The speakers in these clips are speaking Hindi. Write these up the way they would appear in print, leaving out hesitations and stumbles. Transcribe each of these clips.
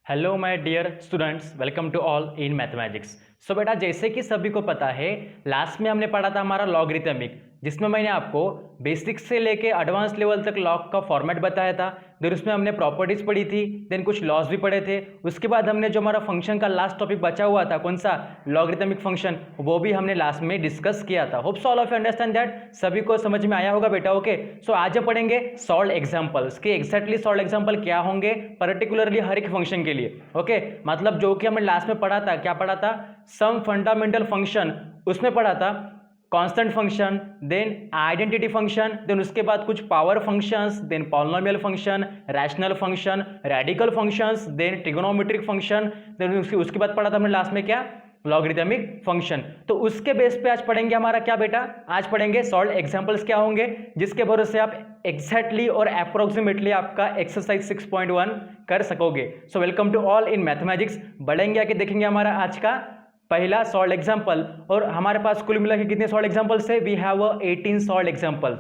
Hello my dear students, welcome to all in mathematics. So बेटा, जैसे कि सभी को पता है, लास्ट में हमने पढ़ा था हमारा लॉगरिथमिक, जिसमें मैंने आपको बेसिक से लेके एडवांस लेवल तक लॉग का फॉर्मेट बताया था। देन उसमें हमने प्रॉपर्टीज पढ़ी थी, देन कुछ लॉज भी पढ़े थे। उसके बाद हमने जो हमारा फंक्शन का लास्ट टॉपिक बचा हुआ था, कौन सा, लॉगरिथमिक फंक्शन, वो भी हमने लास्ट में डिस्कस किया था। Hopes all of you understand that. सभी को समझ में आया होगा बेटा। ओके, सो आज हम पढ़ेंगे सॉल्व एग्जांपल्स के एग्जैक्टली सॉल्व एग्जांपल क्या होंगे पर्टिकुलरली हर एक फंक्शन के लिए। ओके, मतलब जो कि हमने लास्ट में पढ़ा था, क्या पढ़ा था, सम फंडामेंटल फंक्शन, उसमें पढ़ा था constant function, then identity function, then उसके बाद कुछ power functions, then polynomial function, rational function, radical functions, then trigonometric function, then उसके बाद पढ़ा था हमने लास्ट में क्या, लॉगरिथमिक फंक्शन। तो उसके बेस पे आज पढ़ेंगे हमारा क्या बेटा, आज पढ़ेंगे सॉल्व एग्जांपल्स क्या होंगे, जिसके भरोसे आप एग्जैक्टली और अप्रोक्सीमेटली आपका एक्सरसाइज 6.1 कर सकोगे। So welcome to all in mathematics. बढ़ेंगे आके देखेंगे हमारा आज का पहला सॉल्व एग्जांपल। और हमारे पास कुल मिला के कितने सॉल्व एग्जांपल्स है, वी हैव 18 सॉल्व एग्जांपल।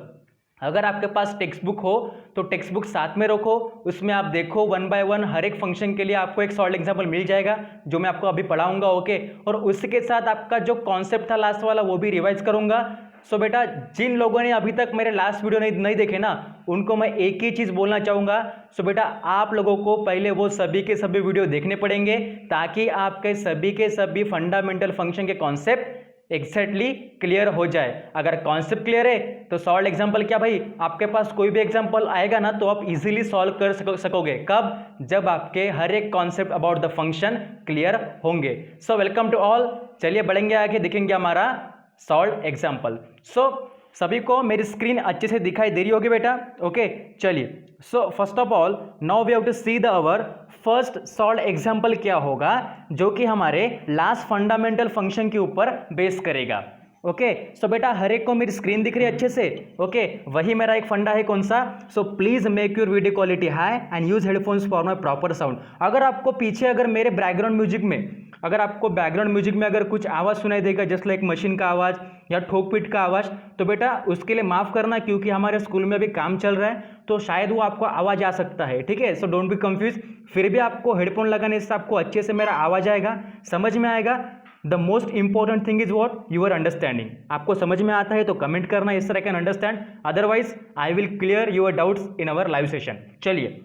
अगर आपके पास टेक्स्ट बुक हो तो टेक्स्ट बुक साथ में रखो, उसमें आप देखो वन बाय वन हर एक फंक्शन के लिए आपको एक सॉल्व एग्जांपल मिल जाएगा, जो मैं आपको अभी पढ़ाऊंगा। ओके, और उसके साथ आपका जो कॉन्सेप्ट था लास्ट वाला वो भी रिवाइज करूंगा। सो बेटा, जिन लोगों ने अभी तक मेरे लास्ट वीडियो नहीं देखे ना, उनको मैं एक ही चीज बोलना चाहूंगा। सो बेटा, आप लोगों को पहले वो सभी के सभी वीडियो देखने पड़ेंगे, ताकि आपके सभी के सभी फंडामेंटल फंक्शन के कॉन्सेप्ट एक्जैक्टली क्लियर हो जाए। अगर कॉन्सेप्ट क्लियर है तो सॉल्व एग्जांपल क्या भाई, आपके पास कोई भी एग्जांपल आएगा ना तो आप इजीली सॉल्व कर सकोगे। कब, जब आपके हर एक concept about the function clear होंगे। So welcome to all. चलिए बढ़ेंगे आगे, देखेंगे हमारा सॉल्व एग्जांपल। सो सभी को मेरी स्क्रीन अच्छे से दिखाई दे रही होगी बेटा। ओके, चलिए। So first of all now we have to see the our first solve example क्या होगा, जो कि हमारे लास्ट फंडामेंटल फंक्शन के ऊपर बेस करेगा। ओके, सो बेटा हर एक को मेरी स्क्रीन दिख रही है अच्छे से। ओके, वही मेरा एक फंडा है, कौन सा, so please make your video quality high and use headphones for my proper sound. अगर आपको पीछे अगर मेरे बैकग्राउंड म्यूजिक में, अगर आपको बैकग्राउंड म्यूजिक में अगर कुछ आवाज सुनाई देगा, जस्ट लाइक मशीन का आवाज या ठोक पीट का आवाज, तो बेटा उसके लिए माफ करना, क्योंकि हमारे स्कूल में अभी काम चल रहा है, तो शायद वो आपको आवाज आ सकता है। ठीक है, सो डोंट बी कंफ्यूज। फिर भी आपको हेडफोन लगाने से आपको अच्छे से मेरा आवाज आएगा, समझ में आएगा। The most important thing is what, your understanding. आपको समझ में आता है तो कमेंट करना, इस तरह can understand, otherwise I will clear your doubts in our live session. चलिए,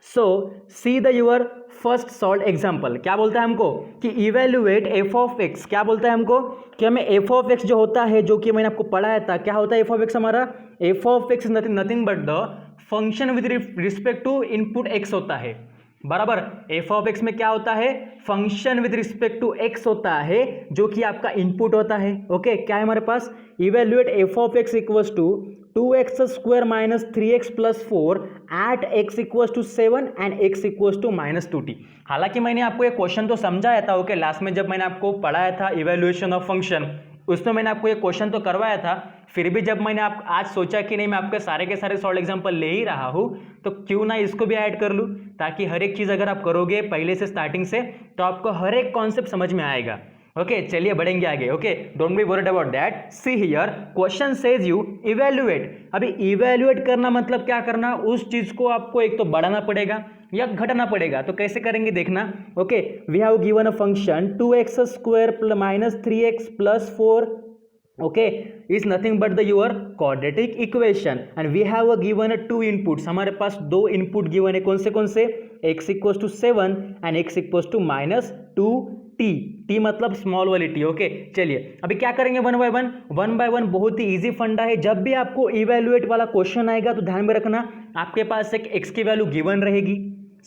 so see the your first solve example. क्या बोलता है हमको कि इवेल्युएट एफ ऑफ एक्स। क्या बोलता है हमको कि हमें एफ ऑफ एक्स जो होता है, जो कि मैंने आपको पढ़ाया था, क्या होता है एफ ऑफ एक्स हमारा, f of x nothing but the function with respect to input x होता है। बराबर, एफ ऑफ एक्स में क्या होता है, function with respect to x होता है, जो कि आपका इनपुट होता है। ओके, क्या है हमारे पास, evaluate F of x equals to 2x square minus 3x plus 4 at x equals to 7 and x equals to minus 2t। हालांकि मैंने आपको ये क्वेश्चन तो समझाया था। ओके, लास्ट में जब मैंने आपको पढ़ाया था इवेल्युएशन ऑफ फंक्शन, उसमें मैंने आपको ये क्वेश्चन तो करवाया था। फिर भी जब मैंने आज सोचा कि नहीं, मैं आपके सारे के सारे सॉल्व एग्जांपल ले ही रहा हूं, तो क्यों ना इसको भी ऐड कर लूं, ताकि हर एक चीज अगर आप करोगे पहले से स्टार्टिंग से, तो आपको हर एक कॉन्सेप्ट समझ में आएगा। ओके, चलिए बढ़ेंगे आगे। Okay, don't be worried about that. See here, question says you evaluate. अभी इवैल्यूएट करना मतलब क्या करना, उस चीज को आपको एक तो बढ़ाना पड़ेगा या घटाना पड़ेगा। तो कैसे करेंगे देखना। Okay, we have given a function 2x square minus 3x plus 4 okay is nothing but the your quadratic equation and we have a given a two inputs। हमारे पास दो इनपुट गिवन है, कौन से x equals to 7 and x equals to minus 2t। t मतलब स्मॉल वाली t। ओके, चलिए अभी क्या करेंगे, वन बाय वन बहुत ही इजी फंडा है। जब भी आपको इवैल्यूएट वाला क्वेश्चन आएगा तो ध्यान में रखना, आपके पास एक x की वैल्यू गिवन रहेगी,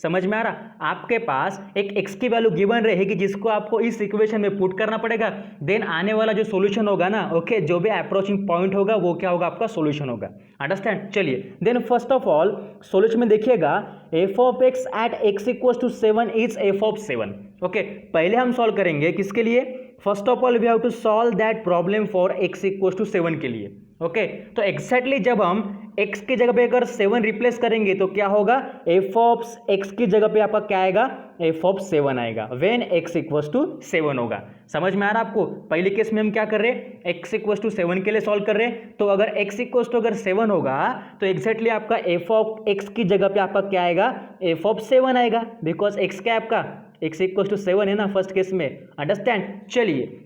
समझ में आ रहा, आपके पास एक x की वैल्यू गिवन रहेगी, जिसको आपको इस इक्वेशन में पुट करना पड़ेगा। देन आने वाला जो सॉल्यूशन होगा ना, ओके, जो भी अप्रोचिंग पॉइंट होगा वो क्या होगा, आपका सॉल्यूशन होगा। अंडरस्टैंड। चलिए, then first of all solution में देखिएगा, f of x at x equals to 7 is f of 7। Okay, पहले हम सॉल्व करेंगे किसके लिए, first of all we have to solve that problem for x equals to 7 के लिए। ओके, तो एक्जैक्टली जब हम x की जगह पे अगर 7 रिप्लेस करेंगे तो क्या होगा, f ऑफ x की जगह पे आपका क्या आएगा, f ऑफ 7 आएगा व्हेन x इक्वल्स टू 7 होगा। समझ में आ रहा है आपको? पहले केस में हम क्या कर रहे हैं, x इक्वल्स टू 7 के लिए सॉल्व कर रहे हैं, तो अगर x इक्वल्स टू अगर 7 होगा तो एक्जैक्टली आपका f ऑफ x की जगह पे आपका क्या आएगा, f ऑफ 7 आएगा, बिकॉज x क्या है आपका, x इक्वल्स टू 7 है ना फर्स्ट केस में। अंडरस्टैंड? चलिए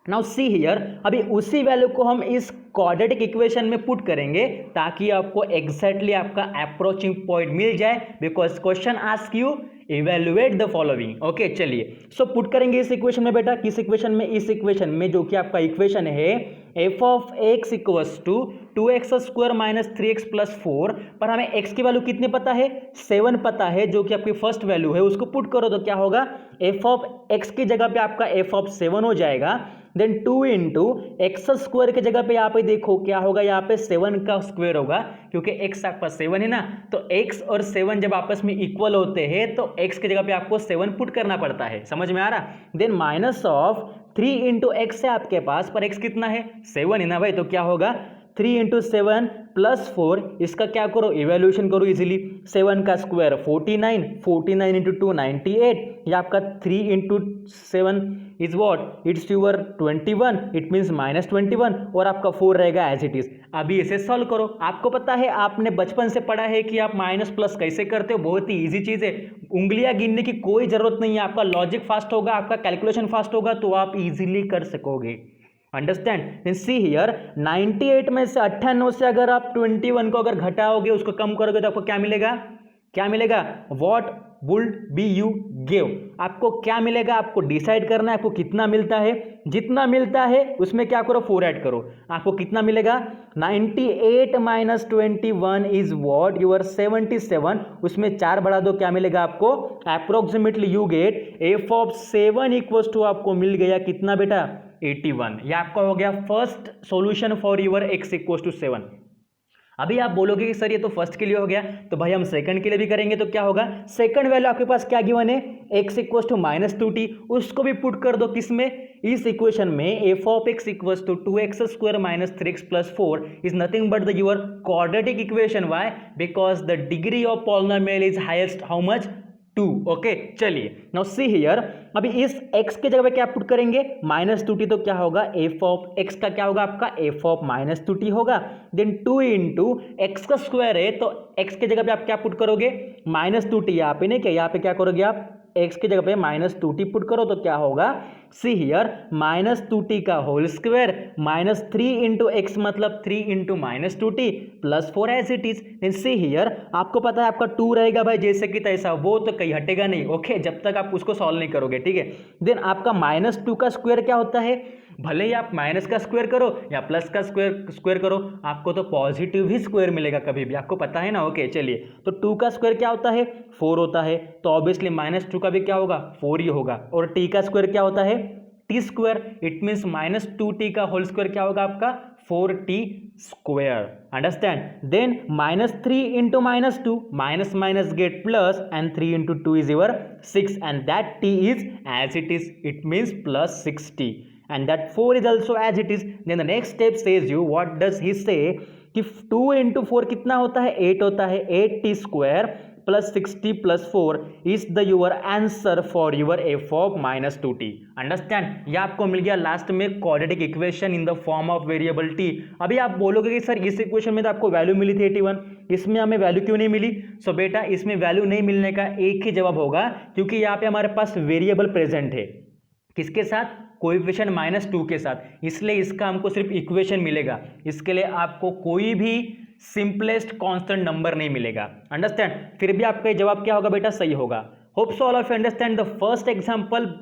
नाउ सी हियर, अभी उसी वैल्यू को हम इस क्वाड्रेटिक इक्वेशन में पुट करेंगे ताकि आपको एग्जैक्टली आपका अप्रोचिंग पॉइंट मिल जाए, because question ask you evaluate the following. Okay, चलिए सो पुट करेंगे इस इक्वेशन में बेटा, किस इक्वेशन में, इस इक्वेशन में जो कि आपका इक्वेशन है f of x equals to 2x square minus 3x plus 4, पर हमें x की वैल्यू कितने पता है, 7 पता है, जो कि आपकी फर्स्ट वैल्यू है, उसको पुट करो तो क्या होगा, f ऑफ x की जगह पे आपका f ऑफ 7 हो जाएगा, देन 2 इंटू एक्स स्क्वायर की जगह पे यहाँ पे देखो क्या होगा, यहाँ पे 7 का स्क्वायर होगा, क्योंकि x आपका 7 है ना, तो x और 7 जब आपस में इक्वल होते हैं तो x की जगह पे आपको 7 पुट करना पड़ता है। समझ में आ रहा? Then minus of 3 into x है आपके पास, पर x कितना है, 7 है ना भाई, तो क्या होगा 3 इंटू 7 प्लस 4, इसका क्या करो, इवेल्यूशन करो इजीली, 7 का स्क्वायर 49, 49 इंटू 2 98, ये आपका 3 into 7 is what, it's your 21, it means minus 21, और आपका 4 रहेगा एज इट इज। अभी इसे सॉल्व करो, आपको पता है, आपने बचपन से पढ़ा है कि आप माइनस प्लस कैसे करते हो, बहुत ही इजी चीज है, उंगलियां गिनने की कोई जरूरत नहीं है, आपका लॉजिक फास्ट होगा, आपका कैलकुलेशन फास्ट होगा, तो आप इजीली कर सकोगे। अंडरस्टैंड? सी हियर 98 में से 98 से अगर आप 21 को अगर घटाओगे, उसको कम करोगे, तो आपको क्या मिलेगा, क्या मिलेगा, what would be you give, आपको क्या मिलेगा, आपको डिसाइड करना है, आपको कितना मिलता है, जितना मिलता है उसमें क्या करो, 4 ऐड करो, आपको कितना मिलेगा, 98 माइनस 21 इज व्हाट यूर 77, उसमें 4 बढ़ा दो, क्या मिलेगा आपको, approximately you get f of 7 equals to आपको मिल गया कितना बेटा, 81। ये आपका हो गया first solution for your x equals to 7। अभी आप बोलोगे कि सर ये तो फर्स्ट के लिए हो गया, तो भाई हम सेकंड के लिए भी करेंगे, तो क्या होगा, सेकंड वैल्यू आपके पास क्या गिवन है, x equals to minus 2t, उसको भी पुट कर दो किसमें, इस इक्वेशन में, f of x equals to 2x square minus 3x plus 4 is nothing but the your quadratic equation. Why? Because the degree of polynomial is highest how much, 2। Okay, चलिए नाउ सी हियर, अभी इस x की जगह पे क्या पुट करेंगे, माइनस 2t, तो क्या होगा, f ऑफ x का क्या होगा आपका, f ऑफ माइनस 2t होगा, देन 2 इंटू एक्स का स्क्वायर है, तो x की जगह पे आप क्या पुट करोगे, माइनस 2t, यहाँ पे नहीं, क्या यहाँ पे क्या करोगे आप, x की जगह पे माइनस 2t पुट करो, तो क्या होगा, सी हियर माइनस 2t का whole square minus 3 into x, मतलब 3 into minus 2t plus 4 as it is. Then see here, आपको पता है आपका 2 रहेगा भाई जैसे कि तैसा, वो तो कहीं हटेगा नहीं। ओके, जब तक आप उसको सॉल्व नहीं करोगे, ठीक है। देन आपका माइनस 2 का स्क्वायर क्या होता है, भले ही आप माइनस का स्क्वायर करो या प्लस का स्क्वायर करो, आपको तो पॉजिटिव ही स्क्वायर मिलेगा कभी भी, आपको पता है ना। ओके, चलिए, तो 2 का स्क्वायर क्या होता है, 4 होता है, तो ऑब्वियसली माइनस 2 का भी क्या होगा, 4 ही होगा, और t का स्क्वायर क्या होता है, t square, it means minus 2t का होल स्क्वायर क्या होगा आपका, 4t square. Understand? Then minus 3 into minus 2, minus minus get plus, and 3 into 2 is your 6, and that t is as it is, it means plus 6t, and that 4 is also as it is. Then the next step says you, what does he say, कि 2 into 4 कितना होता है, 8 होता है, 8t square plus 6t plus 4 is the your answer for your f of minus 2t. Understand? ये आपको मिल गया लास्ट में quadratic equation in the form of variable t. अभी आप बोलोगे कि सर इस इक्वेशन में तो आपको वैल्यू मिली थी 81, इसमें हमें वैल्यू क्यों नहीं मिली। सो बेटा, इसमें वैल्यू नहीं मिलने का एक ही जवाब होगा, क्योंकि यहाँ पे हमारे पास वेरिएबल प्रेजेंट है, किसके साथ, कोएफिशिएंट -2 के साथ, इसलिए इसका हमको सिर्फ इक्वेशन मिलेगा, इसके लिए आपको कोई भी सिंपलेस्ट कांस्टेंट नंबर नहीं मिलेगा। अंडरस्टैंड? फिर भी आपका जवाब क्या होगा बेटा, सही होगा। Hope so all of you understand the first example,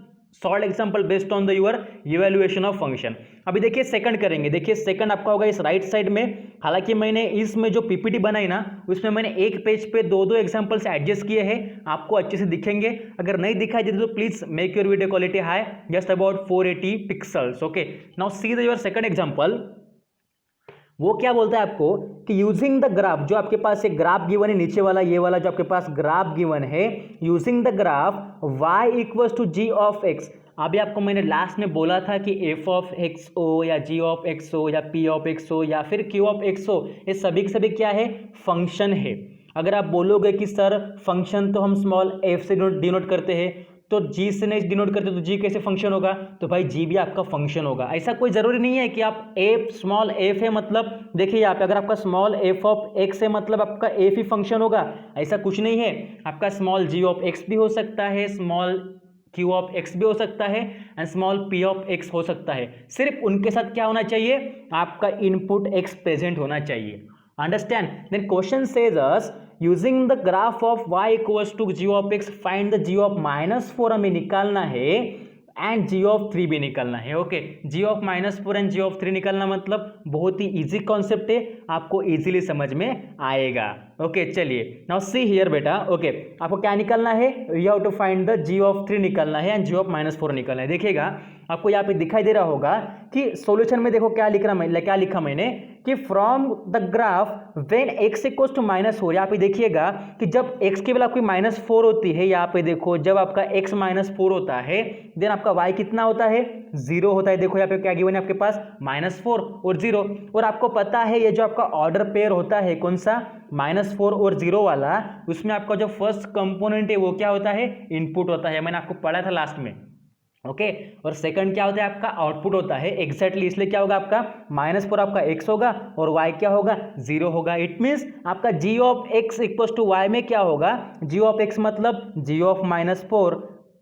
solve example based on the your evaluation of function. अभी देखिए सेकंड करेंगे, देखिए सेकंड आपका होगा इस राइट साइड में। हालांकि मैंने इसमें जो पीपीटी बनाई ना, उसमें मैंने एक पेज पे दो एग्जांपल्स एडजस्ट किए हैं, आपको अच्छे से दिखेंगे। अगर नहीं दिखाई देते तो please make your video quality high, just about 480 pixels. Okay, now see the your second example. वो क्या बोलता है आपको कि यूजिंग द ग्राफ, जो आपके पास एक ग्राफ गिवन है नीचे वाला, ये वाला जो आपके पास ग्राफ गिवन है, using the graph y equals to g of x, अभी आपको मैंने लास्ट में बोला था कि एफ ऑफ एक्स ओ या जी ऑफ एक्स ओ या पी ऑफ एक्स ओ या फिर क्यू ऑफ एक्स ओ, ये सभी के सभी क्या है, फंक्शन है। अगर आप बोलोगे कि सर फंक्शन तो हम स्मॉल एफ से डिनोट करते हैं, तो जी से नहीं डिनोट करते तो जी कैसे फंक्शन होगा, तो भाई जी भी आपका फंक्शन होगा। ऐसा कोई ज़रूरी नहीं है कि आप एफ स्मॉल एफ है मतलब, देखिए यहाँ पे अगर आपका स्मॉल एफ ऑफ एक्स है मतलब आपका एफ ही फंक्शन होगा, ऐसा कुछ नहीं है। आपका स्मॉल जी ऑफ एक्स भी हो सकता है, स्मॉल क्यू ऑफ एक्स भी हो सकता है and small P of x हो सकता है। सिर्फ उनके साथ क्या होना चाहिए, आपका इनपुट एक्स प्रेजेंट होना चाहिए। Understand? Then question says us using the graph of y equals to g of x find the g of -4 हमें निकालना है एंड जी ऑफ 3 भी निकालना है। Okay, g of -4 and g of 3 निकालना मतलब बहुत ही इजी कॉन्सेप्ट है, आपको इजीली समझ में आएगा। ओके चलिए नाउ सी हियर बेटा। ओके आपको क्या निकालना है, you have to find the g of 3 निकालना है एंड जी ऑफ -4 निकालना है। देखिएगा आपको यहाँ पे दिखाई दे रहा होगा कि सॉल्यूशन में देखो क्या लिखा मैंने कि from the graph when x equals to -4, यहाँ पे देखिएगा कि जब x की वैल्यू आपकी -4 होती है, यहाँ पे देखो जब आपका x -4 होता है देन आपका y कितना होता है, 0 होता है। देखो यहाँ पे क्या गिवन है आपके पास, -4 और 0। और आपको पता है ये जो आपका ऑर्डर पेयर होता है कौन सा, -4 और 0 वाला, उसमें आपका जो फर्स्ट कंपोनेंट है वो क्या होता है, इनपुट होता है, मैंने आपको पढ़ा था लास्ट में। ओके और सेकंड क्या होता है आपका, आउटपुट होता है। एग्जैक्टली इसलिए क्या होगा आपका -4 आपका x होगा और y क्या होगा, 0 होगा। इट मीन्स आपका g of x equals to y में क्या होगा, g ऑफ x मतलब g ऑफ -4,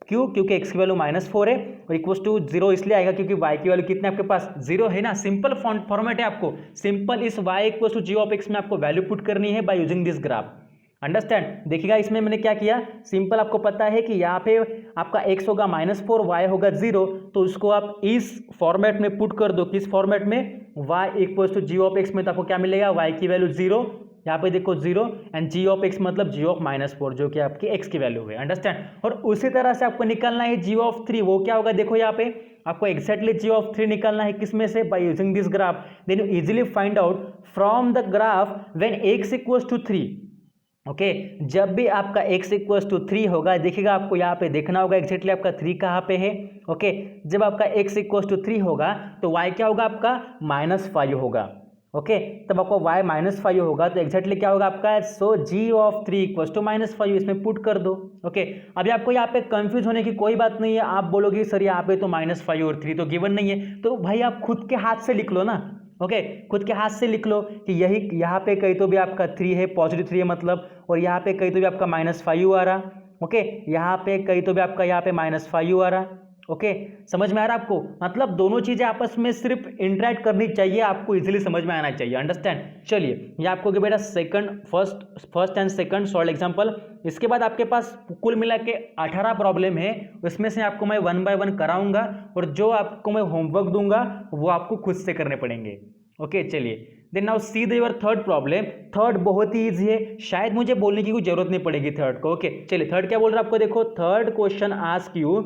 क्यों, क्योंकि x की वैल्यू -4 है और इक्वल्स टू 0 इसलिए आएगा क्योंकि y की वैल्यू कितने आपके पास, 0 है ना। सिंपल फॉर्मेट है, आपको सिंपल इस y equals to g of x में आपको वैल्यू पुट करनी है by using this graph. Understand? देखिएगा इसमें मैंने क्या किया, सिंपल आपको पता है कि यहाँ पे आपका x होगा -4, y होगा 0, तो उसको आप इस फॉर्मेट में पुट कर दो। किस फॉर्मेट में, y equals to g of x में, तो आपको क्या मिलेगा, y की वैल्यू 0, यहाँ पे देखो 0 एंड g ऑफ x मतलब g ऑफ -4 जो कि आपकी x की वैल्यू है। अंडरस्टैंड? और उसी तरह से आपको निकालना है g ऑफ 3, वो क्या होगा, देखो यहाँ पे आपको एक्जैक्टली g ऑफ 3 निकालना है, किसमें से, by using this graph. Then you easily find out from the graph when x equals to 3। Okay जब भी आपका x इक्वल्स टू 3 होगा, देखिएगा आपको यहाँ पे देखना होगा एक्जैक्टली आपका 3 कहाँ पे है। ओके जब आपका x इक्वल्स टू 3 होगा तो y क्या होगा आपका, -5 होगा। ओके तब आपका y -5 होगा तो एक्जैक्टली क्या होगा आपका, सो g ऑफ 3 इक्वल्स टू -5, इसमें पुट कर दो। ओके अभी आपको यहाँ पे कंफ्यूज होने की कोई बात नहीं है। आप बोलोगे सर यहाँ पे तो -5 और 3 तो गिवन नहीं है, तो भाई आप खुद के हाथ से लिख लो ना। ओके खुद के हाथ से लिख लो कि यही यहाँ पे कहीं तो भी आपका 3 है, पॉजिटिव 3 है मतलब, और यहाँ पे कहीं तो भी आपका -5 आ रहा। ओके यहाँ पे कहीं तो भी आपका यहाँ पे -5 आ रहा। ओके समझ में आ रहा आपको, मतलब दोनों चीजें आपस में सिर्फ इंटरेक्ट करनी चाहिए, आपको इजीली समझ में आना चाहिए। अंडरस्टैंड? चलिए ये आपको कि बेटा first and second solve example. इसके बाद आपके पास कुल मिला के 18 प्रॉब्लम है, उसमें से आपको मैं 1 बाय 1 कराऊंगा और जो आपको मैं होमवर्क दूंगा वो आपको खुद से करने पड़ेंगे। ओके चलिए then now see your third problem. Third बहुत ही ईजी है, शायद मुझे बोलने की कोई जरूरत नहीं पड़ेगी थर्ड को। ओके चलिए थर्ड क्या बोल रहा है आपको, देखो थर्ड क्वेश्चन आस्क यू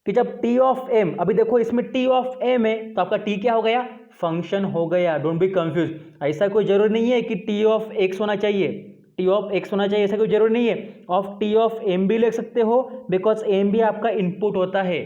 कि जब t ऑफ m, अभी देखो इसमें t ऑफ m है तो आपका t क्या हो गया, फंक्शन हो गया। डोंट बी कंफ्यूज, ऐसा कोई जरूरी नहीं है कि t ऑफ x होना चाहिए, t ऑफ x होना चाहिए, ऐसा कोई जरूरी नहीं है। ऑफ t ऑफ m भी लिख सकते हो बिकॉज m भी आपका इनपुट होता है,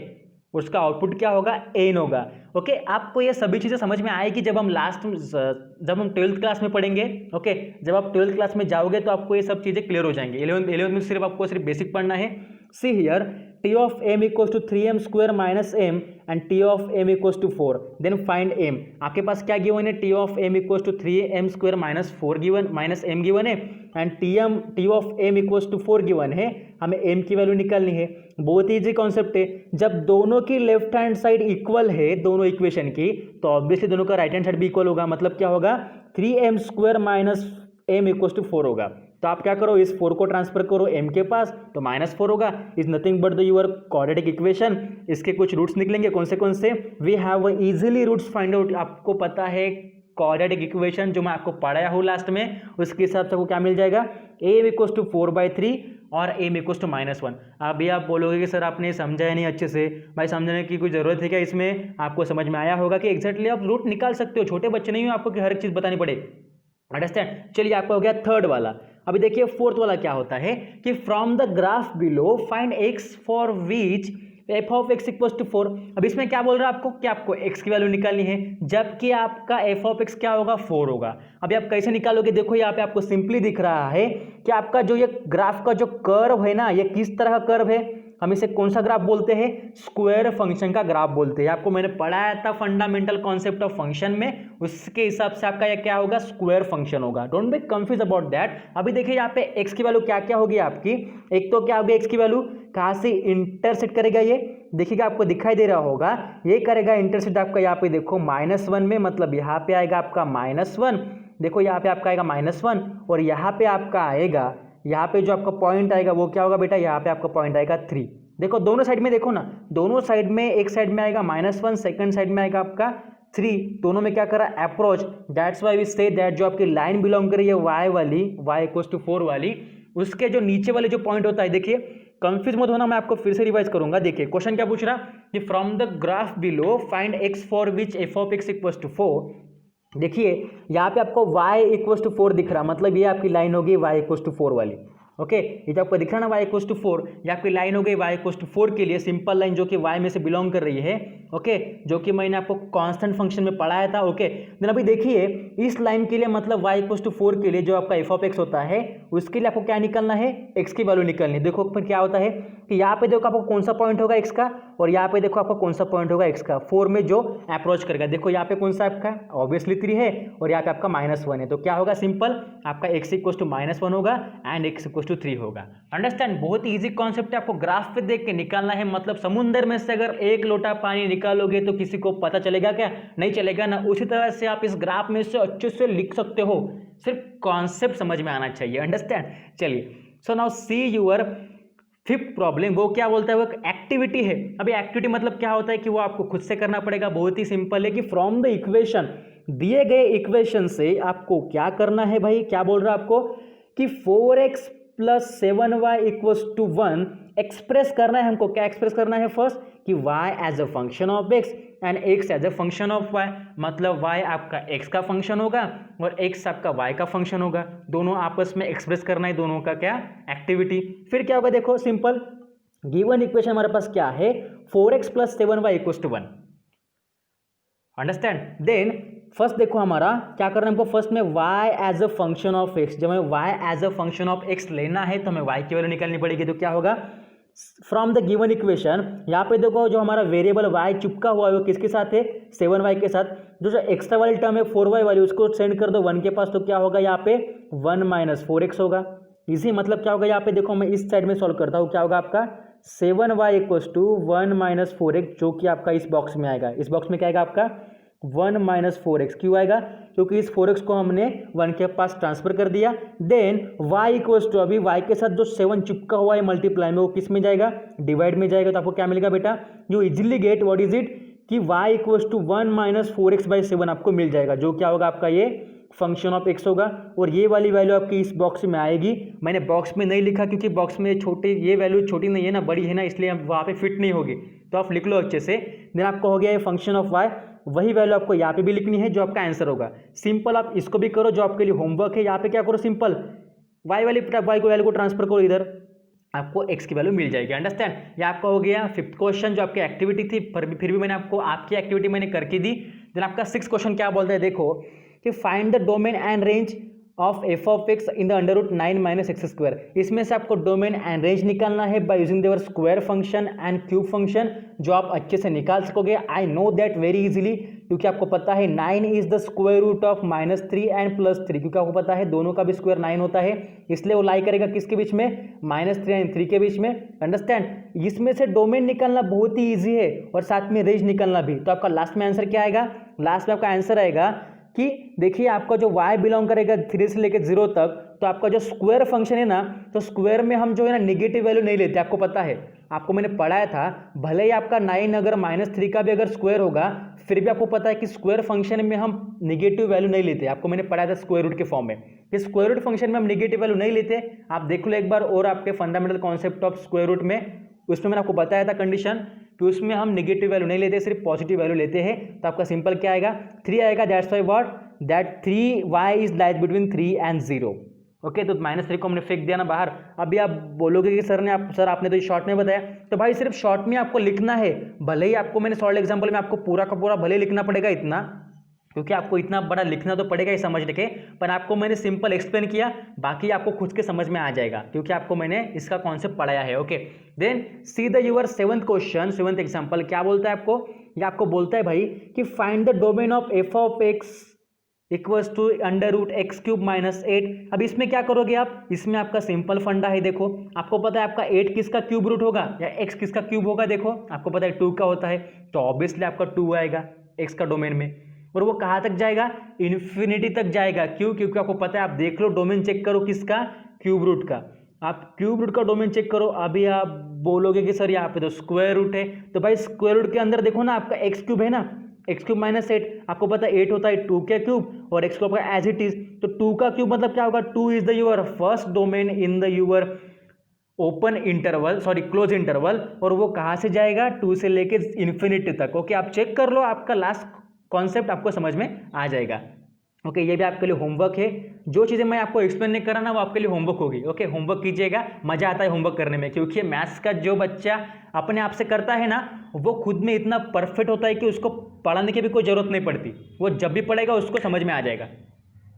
उसका आउटपुट क्या होगा, n होगा। ओके आपको ये सभी चीज़ें समझ में आएगी जब हम जब हम 12th क्लास में पढ़ेंगे। ओके जब आप 12th क्लास में जाओगे तो आपको ये सब चीज़ें क्लियर हो जाएंगी। 11th में सिर्फ आपको सिर्फ बेसिक पढ़ना है। See here t of m equals to 3m square minus m and t of m equals to 4, then find m। आपके पास क्या गिवन है, t of m equals to 3m square minus 4 given minus m given है and t of m equals to 4 given है, हमें m की वैल्यू निकालनी है। बहुत ही इजी कॉन्सेप्ट है, जब दोनों की लेफ्ट हैंड साइड इक्वल है दोनों इक्वेशन की तो ऑब्वियसली दोनों का राइट हैंड साइड भी इक्वल होगा, मतलब क्या होगा 3m square minus m equals to 4 होगा। तो आप क्या करो, इस 4 को ट्रांसफर करो m के पास तो -4 होगा, is nothing but the your quadratic equation. इसके कुछ रूट्स निकलेंगे, कौन से we have easily roots find out. आपको पता है क्वाड्रेटिक इक्वेशन जो मैं आपको पढ़ाया हूँ लास्ट में, उसके हिसाब से आपको क्या मिल जाएगा, a इक्वल्स टू 4/3 और m इक्वल्स टू -1। अभी आप बोलोगे कि सर आपने समझाया नहीं अच्छे से, भाई समझने की कोई ज़रूरत है क्या इसमें, आपको समझ में आया होगा कि एग्जैक्टली आप रूट निकाल सकते हो, छोटे बच्चे नहीं हो आपको कि हर एक चीज़ बतानी पड़े। अंडरस्टैंड? चलिए आपका हो गया थर्ड वाला। अभी देखिए फोर्थ वाला क्या होता है कि from the graph below find x for which f of x equal to 4। अब इसमें क्या बोल रहा है आपको कि आपको एक्स की वैल्यू निकालनी है, जबकि आपका एफ ऑफ एक्स क्या होगा 4 होगा। अभी आप कैसे निकालोगे, देखो यहाँ पे आपको सिंपली दिख रहा है कि आपका जो ये ग्राफ का जो कर्व है ना, ये किस तरह का कर्व है, हम इसे कौन सा ग्राफ बोलते हैं, स्क्वायर फंक्शन का ग्राफ बोलते हैं। आपको मैंने पढ़ाया था फंडामेंटल कॉन्सेप्ट ऑफ फंक्शन में, उसके हिसाब से आपका ये क्या होगा, स्क्वायर फंक्शन होगा। Don't be confuse about that. अभी देखिए यहाँ पे एक्स की वैल्यू क्या क्या होगी आपकी, एक तो क्या होगी एक्स की वैल्यू, कहाँ से इंटरसेक्ट करेगा, ये देखिएगा आपको दिखाई दे रहा होगा, ये करेगा इंटरसेक्ट आपका यहाँ पे देखो -1 में, मतलब यहाँ पे आएगा आपका -1, देखो यहाँ पे आपका आएगा -1, और यहाँ पे आपका आएगा, यहाँ पे जो आपका पॉइंट आएगा वो क्या होगा बेटा, यहाँ पे आपका पॉइंट आएगा 3। देखो दोनों साइड में देखो ना, दोनों साइड में, एक साइड में आएगा -1, सेकंड साइड में आएगा आपका 3, दोनों में क्या कर रहा है, approach. That's why we say that जो आपकी लाइन बिलोंग कर रही है y वाली, y = 4 वाली, उसके जो नीचे वाले जो पॉइंट होता है, देखिए कंफ्यूज मत होना, मैं आपको फिर से रिवाइज करूंगा। देखिए क्वेश्चन क्या पूछ रहा कि from the graph below find x for which f of x equal to 4। देखिए यहाँ पे आपको y = 4 दिख रहा, मतलब ये आपकी लाइन होगी y = 4 वाली। ओके, ये जो आपको दिख रहा ना y = 4, ये आपकी लाइन हो गई y = 4 के लिए, सिंपल लाइन जो कि y में से बिलोंग कर रही है। ओके, जो कि मैंने आपको कांस्टेंट फंक्शन में पढ़ाया था। ओके, देन अभी देखिए इस लाइन के लिए, मतलब y = 4 के लिए जो आपका f ऑफ x होता है, उसके लिए आपको क्या निकालना है, x की वैल्यू निकालनी है। देखो फिर क्या होता है कि यहाँ पे देखो आपको कौन सा पॉइंट होगा x का, और यहाँ पे देखो आपको कौन सा पॉइंट होगा x का, 4 में जो अप्रोच करेगा। देखो यहाँ पे कौन सा आपका, ऑब्वियसली 3 है, और यहाँ पे आपका -1 है, तो क्या होगा, सिंपल आपका x = -1 होगा एंड x = 3 होगा। अंडरस्टैंड, बहुत इजी कॉन्सेप्ट है, आपको ग्राफ पे देख के निकालना है। मतलब समुंदर में से अगर एक लोटा पानी निकालोगे तो किसी को पता चलेगा क्या, नहीं चलेगा ना। उसी तरह से आप इस ग्राफ में से अच्छे से लिख सकते हो, सिर्फ कॉन्सेप्ट समझ में आना चाहिए। अंडरस्टैंड, चलिए so now see your fifth problem. वो क्या बोलता है, वो एक एक्टिविटी है। अभी एक्टिविटी मतलब क्या होता है कि वो आपको खुद से करना पड़ेगा, बहुत ही सिंपल है कि फ्रॉम द इक्वेशन, दिए गए इक्वेशन से आपको क्या करना है भाई, क्या बोल रहा है आपको कि 4x + 7y = 1 एक्सप्रेस करना है हमको। क्या एक्सप्रेस करना है, फर्स्ट कि y as a function of x and x as a function of y, मतलब y आपका x का फंक्शन होगा और x आपका y का फंक्शन होगा, दोनों आपस में एक्सप्रेस करना है, दोनों का क्या, एक्टिविटी। फिर क्या होगा, देखो सिंपल, गिवन इक्वेशन हमारे पास क्या है, 4x + 7y = 1। Understand, then first देखो हमारा क्या करना है हमको, फर्स्ट में y as a function of x, जब हमें y as a function of x लेना है तो हमें y की वैल्यू निकालनी पड़ेगी। तो क्या होगा, फ्रॉम द गिवन इक्वेशन, यहाँ पे देखो जो हमारा वेरिएबल y चिपका हुआ है वो किसके साथ है, 7y के साथ। जो एक्स्ट्रा वाली टर्म है 4y वाली, उसको सेंड कर दो 1 के पास, तो क्या होगा यहाँ पे 1 - 4x होगा। इसी मतलब क्या होगा, यहाँ पे देखो मैं इस साइड में सॉल्व करता हूँ, क्या होगा आपका 7y = 1 - 4x, जो कि आपका इस बॉक्स में आएगा। इस बॉक्स में क्या आएगा आपका 1 - 4x, क्यों आएगा, क्योंकि इस 4x को हमने 1 के पास ट्रांसफर कर दिया। देन y = अभी y के साथ जो 7 चिपका हुआ है मल्टीप्लाई में, वो किस में जाएगा, डिवाइड में जाएगा। तो आपको क्या मिलेगा बेटा, you easily get what is it कि y = 1 - 4x/7 आपको मिल जाएगा, जो क्या होगा आपका ये फंक्शन ऑफ x होगा। और ये वाली वैल्यू आपकी इस बॉक्स में आएगी। मैंने बॉक्स में नहीं लिखा क्योंकि बॉक्स में छोटी, ये वैल्यू छोटी नहीं है ना, बड़ी है ना, इसलिए वहाँ पे फिट नहीं होगी, तो आप लिख लो अच्छे से। देन आपको हो गया ये फंक्शन ऑफ y, वही वैल्यू आपको यहाँ पे भी लिखनी है जो आपका आंसर होगा। सिंपल आप इसको भी करो, जो आपके लिए होमवर्क है। यहाँ पे क्या करो, सिंपल y वाली वैल्यू को ट्रांसफर करो इधर, आपको x की वैल्यू मिल जाएगी। अंडरस्टैंड, ये आपका हो गया फिफ्थ क्वेश्चन, जो आपकी एक्टिविटी थी, फिर भी मैंने आपको आपकी एक्टिविटी मैंने करके दी। देन आपका सिक्स्थ क्वेश्चन क्या बोलता है, देखो कि find the domain and range of f of x in the √9 - x²। इसमें से आपको डोमेन एंड रेंज निकालना है by using their square function and cube function, जो आप अच्छे से निकाल सकोगे। I know that very easily, क्योंकि आपको पता है 9 is the square root of -3 and +3, क्योंकि आपको पता है दोनों का भी स्क्वायर 9 होता है, इसलिए वो लाई करेगा किसके बीच में, -3 एंड 3 के बीच में। अंडरस्टैंड, इसमें से डोमेन निकालना बहुत ही ईजी है और साथ में रेंज निकालना भी। तो आपका लास्ट में आंसर क्या आएगा, लास्ट में आपका आंसर आएगा कि देखिए आपका जो y बिलोंग करेगा 3 से लेकर 0 तक, तो आपका जो स्क्वायर फंक्शन है ना, तो स्क्वायर में हम जो है ना नेगेटिव वैल्यू नहीं लेते। आपको पता है, आपको मैंने पढ़ाया था, भले ही आपका 9 अगर -3 का भी अगर स्क्वायर होगा, फिर भी आपको पता है कि स्क्वायर फंक्शन में हम नेगेटिव वैल्यू नहीं लेते। आपको मैंने पढ़ाया था स्क्वायर रूट के फॉर्म में, कि स्क्वायर रूट फंक्शन में हम नेगेटिव वैल्यू नहीं लेते। आप देख लो एक बार और आपके fundamental concept of square root में, उसमें मैंने आपको बताया था कंडीशन कि उसमें हम नेगेटिव वैल्यू नहीं लेते, सिर्फ पॉजिटिव वैल्यू लेते हैं। तो आपका सिंपल क्या आएगा, 3 आएगा। That's why what, that 3y is lies between 3 and 0। Okay, तो -3 को हमने फेंक दिया ना बाहर। अभी आप बोलोगे कि सर आपने तो शॉर्ट में बताया, तो भाई सिर्फ शॉर्ट में आपको लिखना है। भले ही आपको मैंने सॉल्व एग्जाम्पल में आपको पूरा का पूरा भले लिखना पड़ेगा इतना, क्योंकि आपको इतना बड़ा लिखना तो पड़ेगा ही समझने के, पर आपको मैंने सिंपल एक्सप्लेन किया, बाकी आपको खुद के समझ में आ जाएगा क्योंकि आपको मैंने इसका कॉन्सेप्ट पढ़ाया है। Okay, then see the your 7th question, 7th example क्या बोलता है आपको, ये आपको बोलता है भाई कि find the domain of f of x equals to √x³ - 8। अब इसमें क्या करोगे आप, इसमें आपका सिंपल फंडा है। देखो आपको पता है आपका 8 किसका क्यूब रूट होगा या x किसका क्यूब होगा, देखो आपको पता है 2 का होता है, तो ऑब्वियसली आपका 2 आएगा x का डोमेन में, और वो कहाँ तक जाएगा, इन्फिनिटी तक जाएगा। क्यों, क्योंकि आपको पता है, आप देख लो डोमेन चेक करो किसका, क्यूब रूट का। आप क्यूब रूट का डोमेन चेक करो। अभी आप बोलोगे कि सर यहाँ पे तो स्क्वायर रूट है, तो भाई स्क्वायर रूट के अंदर देखो ना आपका x³ है ना, x³ - 8, आपको पता है 8 होता है 2 का क्यूब और x को एज इट इज, तो 2 का क्यूब मतलब क्या होगा, 2 is the your first domain in the your open interval, sorry close interval, और वो कहाँ से जाएगा, 2 से लेके इन्फिनिटी तक। ओके, आप चेक कर लो, आपका लास्ट कॉन्सेप्ट आपको समझ में आ जाएगा। ओके, ये भी आपके लिए होमवर्क है। जो चीज़ें मैं आपको एक्सप्लेन नहीं कर रहा ना, वो आपके लिए होमवर्क होगी। ओके, होमवर्क कीजिएगा, मजा आता है होमवर्क करने में, क्योंकि मैथ्स का जो बच्चा अपने आप से करता है ना, वो खुद में इतना परफेक्ट होता है कि उसको पढ़ाने की भी कोई जरूरत नहीं पड़ती, वो जब भी पढ़ेगा उसको समझ में आ जाएगा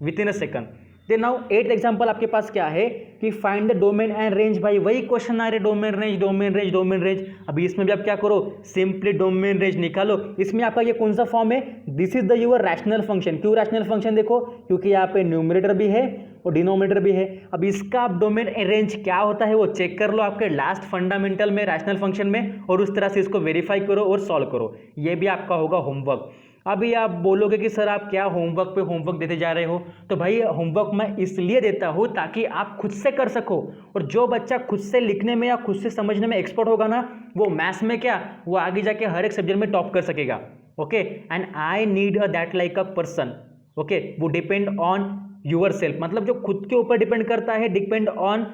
within a second. Then now 8th example आपके पास क्या है कि find the domain and range. भाई वही क्वेश्चन आ रहे, domain range domain range domain range. अभी इसमें भी आप क्या करो, सिंपली डोमेन रेंज निकालो। इसमें आपका ये कौन सा फॉर्म है, this is the your rational function. क्यों रैशनल फंक्शन, देखो क्योंकि यहाँ पे न्यूमरेटर भी है और डिनोमिनेटर भी है। अब इसका आप डोमेन रेंज क्या होता है वो चेक कर लो आपके लास्ट फंडामेंटल में, रैशनल फंक्शन में, और उस तरह से इसको वेरीफाई करो और सॉल्व करो। ये भी आपका होगा होमवर्क। अभी आप बोलोगे कि सर आप क्या होमवर्क पे होमवर्क देते जा रहे हो, तो भाई होमवर्क मैं इसलिए देता हूँ ताकि आप खुद से कर सको, और जो बच्चा खुद से लिखने में या खुद से समझने में एक्सपर्ट होगा ना, वो मैथ्स में क्या, वो आगे जाके हर एक सब्जेक्ट में टॉप कर सकेगा। Okay, and I need a that like a person. Okay, वो डिपेंड ऑन यूर सेल्फ, मतलब जो खुद के ऊपर डिपेंड करता है, डिपेंड ऑन,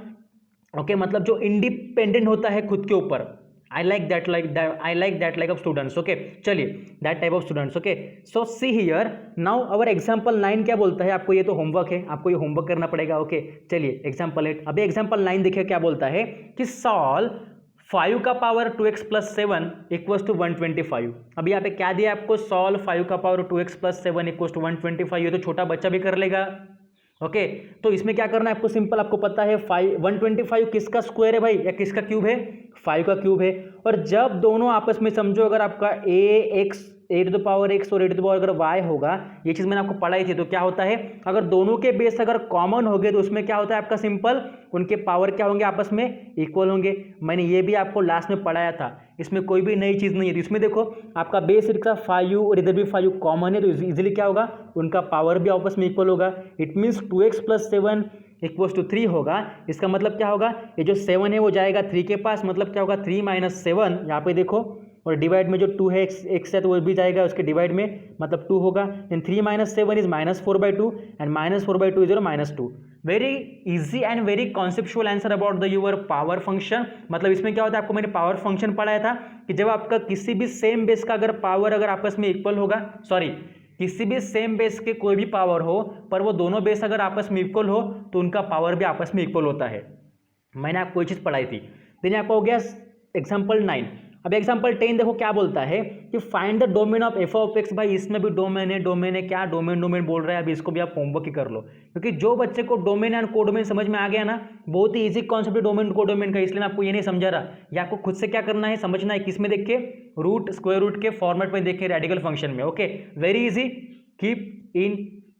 ओके, मतलब जो इंडिपेंडेंट होता है खुद के ऊपर। I like that like of students. Okay, चलिए that type of students. Okay, so see here now our example 9 क्या बोलता है आपको, ये तो होमवर्क है, आपको ये होमवर्क करना पड़ेगा। ओके, चलिए एग्जाम्पल 8। अभी एग्जाम्पल 9 देखिए क्या बोलता है कि सॉल्व 5 का पावर 2x + 7 इक्वल्स टू 125। अभी यहाँ पे क्या दिया आपको, सॉल्व 5 का पावर 2x + 7 इक्वल्स टू 125। ये तो छोटा बच्चा भी कर लेगा। ओके, तो इसमें क्या करना है आपको, सिंपल, आपको पता है 125 किसका स्क्वायर है भाई, या किसका क्यूब है, 5 का क्यूब है। और जब दोनों आपस में समझो, अगर आपका ax a⁴ x और a⁴ अगर y होगा, ये चीज़ मैंने आपको पढ़ाई थी, तो क्या होता है, अगर दोनों के बेस अगर कॉमन हो गए तो उसमें क्या होता है आपका सिंपल, उनके पावर क्या होंगे, आपस में इक्वल होंगे। मैंने ये भी आपको लास्ट में पढ़ाया था, इसमें कोई भी नई चीज़ नहीं है। तो इसमें देखो आपका बेस का 5 और इधर भी 5 कॉमन है, तो इजीली क्या होगा, उनका पावर भी आपस में इक्वल होगा। It means 2x + 7 equals to 3 होगा। इसका मतलब क्या होगा, ये जो 7 है वो जाएगा 3 के पास, मतलब क्या होगा 3 - 7, यहाँ पे देखो, और डिवाइड में जो 2 है x है तो वो भी जाएगा उसके डिवाइड में, मतलब 2 होगा। And 3 - 7 is -4/2 and -4/2 is -2। Very easy and very conceptual answer about the your power function. मतलब इसमें क्या होता है, आपको मैंने पावर फंक्शन पढ़ाया था कि जब आपका किसी भी सेम बेस का अगर पावर अगर आपस में इक्वल होगा, सॉरी, किसी भी सेम बेस के कोई भी पावर हो, पर वो दोनों बेस अगर आपस में इक्वल हो तो उनका पावर भी आपस में इक्वल होता है। मैंने आपको ये चीज़ पढ़ाई थी। देन आपको हो गया एग्जाम्पल 9। अब एग्जाम्पल 10 देखो क्या बोलता है कि find the domain of f of x. भाई इसमें भी डोमेन है क्या, डोमेन बोल रहा है। अभी इसको भी आप होमवर्क ही कर लो, क्योंकि जो बच्चे को डोमेन एंड कोडोमेन समझ में आ गया ना, बहुत ही इजी कॉन्सेप्ट है डोमेन कोडोमेन का, इसलिए मैं आपको ये नहीं समझा रहा। या आपको खुद से क्या करना है, समझना है, किस में देख के, रूट स्क्वायर रूट के फॉर्मेट में देख के, रेडिकल फंक्शन में। Okay, very easy, keep in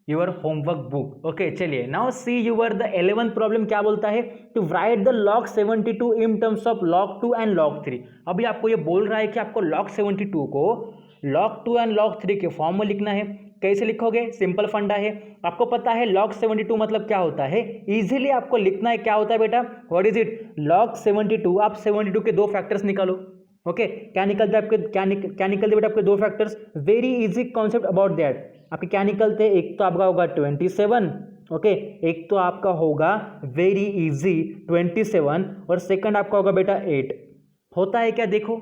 your homework book. Okay, चलिए now see your the 11th problem क्या बोलता है, to write the log 72 in terms of log 2 and log 3। अभी आपको ये बोल रहा है कि आपको log 72 को log 2 एंड log 3 के फॉर्म में लिखना है। कैसे लिखोगे, सिंपल फंडा है, आपको पता है log 72 मतलब क्या होता है, इजीली आपको लिखना है क्या होता है बेटा, व्हाट इज इट, log 72। आप 72 के 2 फैक्टर्स निकालो। ओके, क्या निकलते हैं आपके, क्या निकलते बेटा आपके 2 factors, very easy concept about that. आपके क्या निकलते हैं, एक तो आपका होगा 27, ओके, एक तो आपका होगा वेरी इजी 27, और सेकंड आपका होगा बेटा 8। होता है क्या, देखो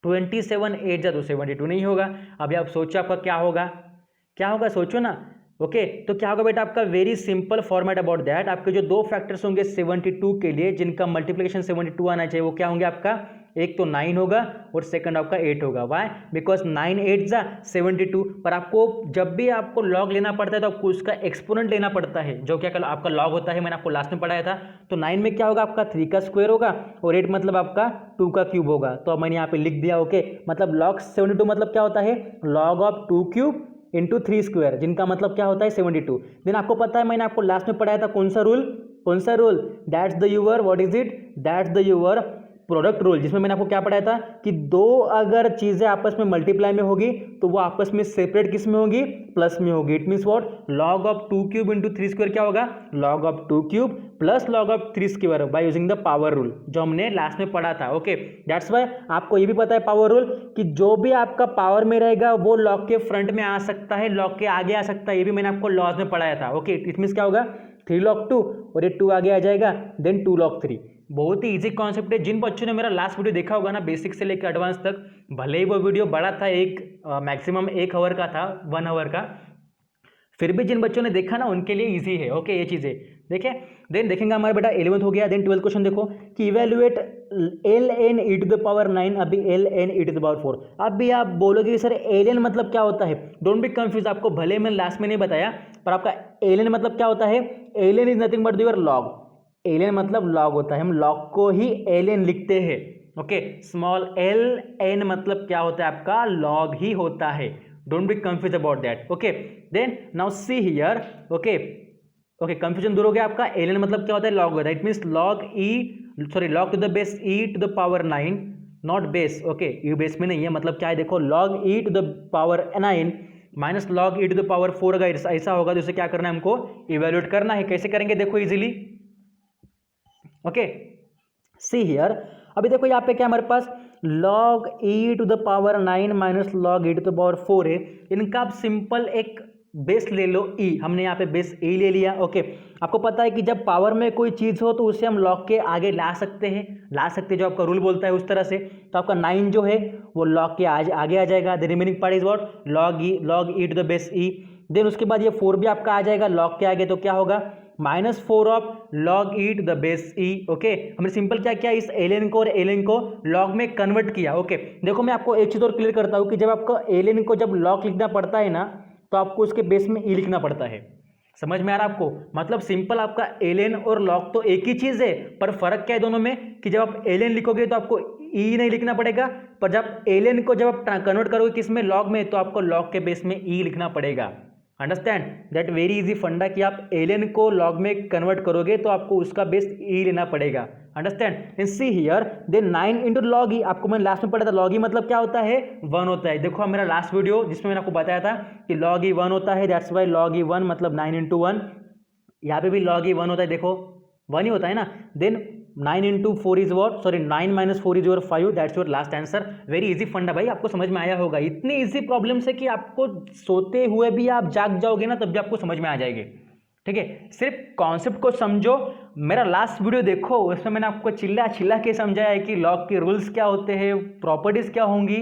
27 8 जा तो 72 नहीं होगा। अभी आप सोचो आपका क्या होगा, सोचो ना, ओके तो क्या होगा बेटा आपका very simple format about that, आपके जो दो फैक्टर्स होंगे 72 के लिए जिनका मल्टीप्लिकेशन 72 आना चाहिए, वो क्या होंगे आपका, एक तो 9 होगा और सेकंड आपका 8 होगा। वाई, बिकॉज 9 8 जा 72। पर आपको जब भी आपको लॉग लेना पड़ता है तो आपको उसका एक्सपोनेंट लेना पड़ता है, जो क्या आपका लॉग होता है, मैंने आपको लास्ट में पढ़ाया था। तो 9 में क्या होगा आपका 3 का स्क्वायर होगा और 8 मतलब आपका 2 का क्यूब होगा। तो अब मैंने यहाँ पे लिख दिया। ओके मतलब लॉग 72 मतलब क्या होता है, log of 2 cube into 3 square, जिनका मतलब क्या होता है 72। देन आपको पता है मैंने आपको लास्ट में पढ़ाया था कौन सा rule, that's the your, what is it, that's the your product rule, जिसमें मैंने आपको क्या पढ़ाया था कि दो अगर चीजें आपस में मल्टीप्लाई में होगी तो वो आपस में सेपरेट किस में होगी, प्लस में होगी। It means what, log of 2 cube into 3 square क्या होगा, log of 2 cube plus log of 3 square by using the power rule, जो हमने लास्ट में पढ़ा था। ओके दैट्स वाई आपको ये भी पता है पावर रूल कि जो भी आपका पावर में रहेगा वो लॉग के फ्रंट में आ सकता है, लॉग के आगे आ सकता है, ये भी मैंने आपको लॉज में पढ़ाया था। ओके इट मींस क्या होगा 3 log 2 और ये 2 आगे आ जाएगा, देन 2 log 3। बहुत ही इजी कॉन्सेप्ट है। जिन बच्चों ने मेरा लास्ट वीडियो देखा होगा ना बेसिक से लेकर एडवांस तक, भले ही वो वीडियो बड़ा था, मैक्सिमम 1 आवर का था, 1 आवर का, फिर भी जिन बच्चों ने देखा ना उनके लिए इजी है। ओके ये चीज़ें देखिए। देन देखेंगे हमारा बेटा 11th हो गया। देन 12th क्वेश्चन देखो कि evaluate ln e to the power 9, अभी ln e to the power 4। अब भी आप बोलोगे सर ln मतलब क्या होता है, डोंट बी कंफ्यूज, आपको भले मैंने लास्ट में नहीं बताया पर आपका ln मतलब क्या होता है, ln is nothing but your log, ln मतलब लॉग होता है, हम लॉग को ही ln लिखते हैं। ओके स्मॉल ln मतलब क्या होता है आपका, लॉग ही होता है, don't be confuse about that. Okay then now see here. Okay confusion दूर हो गया आपका, ln मतलब क्या होता है, लॉग होता है। It means log log to the base e to the power 9, not base. Okay ये बेस में नहीं है, मतलब क्या है देखो, log e to the power 9 minus log e to the power 4 अगर ऐसा होगा तो इसे क्या करना है, हमको इवेल्युएट करना है। कैसे करेंगे देखो इजीली। ओके सी हियर, अभी देखो यहाँ पे क्या हमारे पास log e to the power 9 minus log e to the power 4 है। इनका आप सिंपल एक बेस ले लो e, हमने यहाँ पे बेस e ले लिया। ओके आपको पता है कि जब पावर में कोई चीज़ हो तो उसे हम log के आगे ला सकते हैं, जो आपका रूल बोलता है उस तरह से। तो आपका 9 जो है वो log के आगे आ जाएगा, the remaining part is what, log e to the base e। देन उसके बाद ये 4 भी आपका आ जाएगा log के आगे, तो क्या होगा -4 of log e to the base e। Okay हमने सिंपल क्या किया, इस ln को और ln को log में कन्वर्ट किया। ओके देखो मैं आपको एक चीज़ और क्लियर करता हूँ कि जब आपको ln को जब log लिखना पड़ता है ना तो आपको उसके बेस में e लिखना पड़ता है। समझ में आ रहा है आपको, मतलब सिंपल आपका ln और log तो एक ही चीज़ है, पर फर्क क्या है दोनों में कि जब आप ln लिखोगे तो आपको e नहीं लिखना पड़ेगा, पर जब ln को जब आप कन्वर्ट करोगे किस में, log में, तो आपको log के बेस में e लिखना पड़ेगा। अंडरस्टैंड दैट वेरी इजी फंडा कि आप ln को log में कन्वर्ट करोगे तो आपको उसका बेस e लेना पड़ेगा। Understand and see here then 9 into log E, आपको मैंने लास्ट में पढ़ा था log e मतलब क्या होता है, 1 होता है। देखो मेरा लास्ट वीडियो जिसमें मैंने आपको बताया था कि log e 1 होता है, दैट्स वाई log e 1 मतलब 9 इंटू 1, यहाँ पे भी log e 1 होता है, देखो 1 ही होता है ना। Then 9 into 4 is what, sorry 9 minus 4 is your 5, that's your last answer. Very easy फंडा भाई, आपको समझ में आया होगा। इतनी इजी प्रॉब्लम्स है कि आपको सोते हुए भी आप जाग जाओगे ना तब भी आपको समझ में आ जाएगी। ठीक है सिर्फ कॉन्सेप्ट को समझो, मेरा लास्ट वीडियो देखो, उसमें मैंने आपको चिल्ला के समझाया है कि लॉग के रूल्स क्या होते हैं, प्रॉपर्टीज क्या होंगी,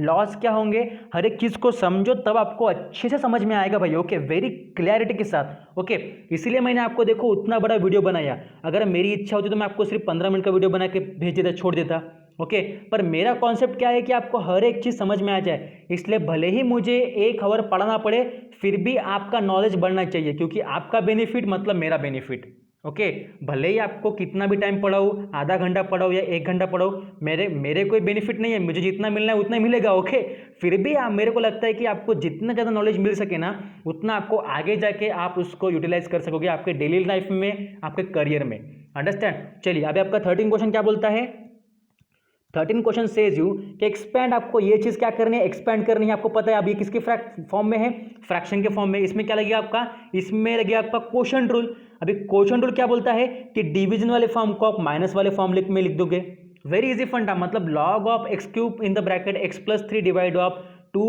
लॉस क्या होंगे, हर एक चीज़ को समझो तब आपको अच्छे से समझ में आएगा भाई। ओके वेरी क्लैरिटी के साथ। ओके इसीलिए मैंने आपको देखो उतना बड़ा वीडियो बनाया, अगर मेरी इच्छा होती तो मैं आपको सिर्फ 15 मिनट का वीडियो बना के भेज देता, छोड़ देता। ओके पर मेरा कॉन्सेप्ट क्या है कि आपको हर एक चीज़ समझ में आ जाए, इसलिए भले ही मुझे 1 आवर पढ़ाना पड़े फिर भी आपका नॉलेज बढ़ना चाहिए, क्योंकि आपका बेनिफिट मतलब मेरा बेनिफिट। ओके भले ही आपको कितना भी टाइम पढ़ाऊँ, आधा घंटा पढ़ाऊँ या 1 घंटा पढ़ाऊँ, मेरे कोई बेनिफिट नहीं है, मुझे जितना मिलना है उतना ही मिलेगा। ओके फिर भी मेरे को लगता है कि आपको जितना ज़्यादा नॉलेज मिल सके ना उतना आपको आगे जाके आप उसको यूटिलाइज कर सकोगे आपके डेली लाइफ में, आपके करियर में। अंडरस्टैंड। चलिए अभी आपका 13 क्वेश्चन क्या बोलता है, 13 क्वेश्चन सेज यू कि एक्सपेंड, आपको ये चीज़ क्या करनी है, एक्सपेंड करनी है। आपको पता है अब ये किसके फॉर्म में है, फ्रैक्शन के फॉर्म में। इसमें क्या लगेगा आपका, इसमें लगेगा आपका क्वोशंट रूल। अभी क्वोशंट रूल क्या बोलता है कि डिवीजन वाले फॉर्म को आप माइनस वाले फॉर्म में लिख दोगे। वेरी इजी फंडा, मतलब log of x cube in the bracket x plus 3 divide of 2